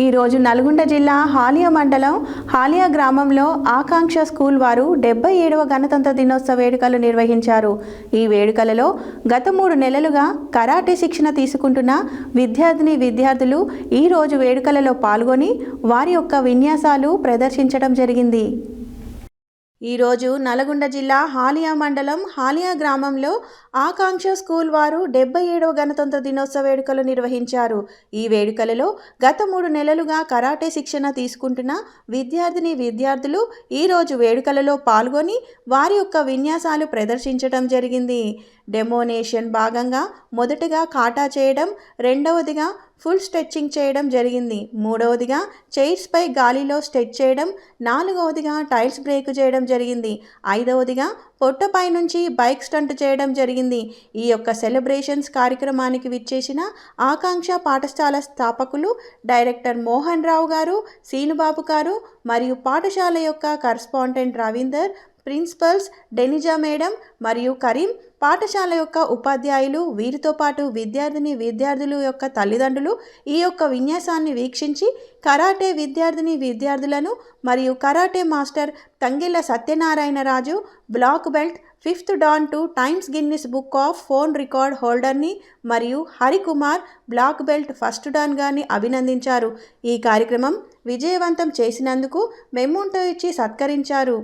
ఈరోజు నల్గొండ జిల్లా హాలియా మండలం హాలియా గ్రామంలో ఆకాంక్ష స్కూల్ వారు 77వ గణతంత్ర దినోత్సవ వేడుకలు నిర్వహించారు. ఈ వేడుకలలో గత 3 నెలలుగా కరాటే శిక్షణ తీసుకుంటున్న విద్యార్థులు ఈరోజు వేడుకలలో పాల్గొని వారి యొక్క విన్యాసాలు ప్రదర్శించడం జరిగింది. ఈరోజు నల్గొండ జిల్లా హాలియా మండలం హాలియా గ్రామంలో ఆకాంక్ష స్కూల్ వారు 77వ గణతంత్ర దినోత్సవ వేడుకలు నిర్వహించారు. ఈ వేడుకలలో గత 3 నెలలుగా కరాటే శిక్షణ తీసుకుంటున్న విద్యార్థులు ఈరోజు వేడుకలలో పాల్గొని వారి యొక్క విన్యాసాలు ప్రదర్శించడం జరిగింది. డెమోనేషన్ భాగంగా మొదటగా కాటా చేయడం, రెండవదిగా ఫుల్ స్ట్రెచ్చింగ్ చేయడం జరిగింది. మూడవదిగా చైర్స్పై గాలిలో స్ట్రెచ్ చేయడం, నాలుగవదిగా టైల్స్ బ్రేక్ చేయడం జరిగింది. ఐదవదిగా పొట్టపై నుంచి బైక్ స్టంట్ చేయడం జరిగింది. ఈ యొక్క సెలబ్రేషన్స్ కార్యక్రమానికి విచ్చేసిన ఆకాంక్ష పాఠశాల స్థాపకులు డైరెక్టర్ మోహన్ రావు గారు, సీనుబాబు గారు మరియు పాఠశాల యొక్క కరస్పాండెంట్ రవీందర్, ప్రిన్సిపల్స్ డెనిజా మేడం మరియు కరీం, పాఠశాల యొక్క ఉపాధ్యాయులు, వీరితో పాటు విద్యార్థులు యొక్క తల్లిదండ్రులు ఈ యొక్క విన్యాసాన్ని వీక్షించి కరాటే విద్యార్థులను మరియు karate master Tangella Satyanarayana Raju black belt 5th dan two times Guinness book of phone record హోల్డర్ని మరియు Harikumar black belt 1st don గారిని అభినందించారు. ఈ కార్యక్రమం విజయవంతం చేసినందుకు మెమోంటో ఇచ్చి సత్కరించారు.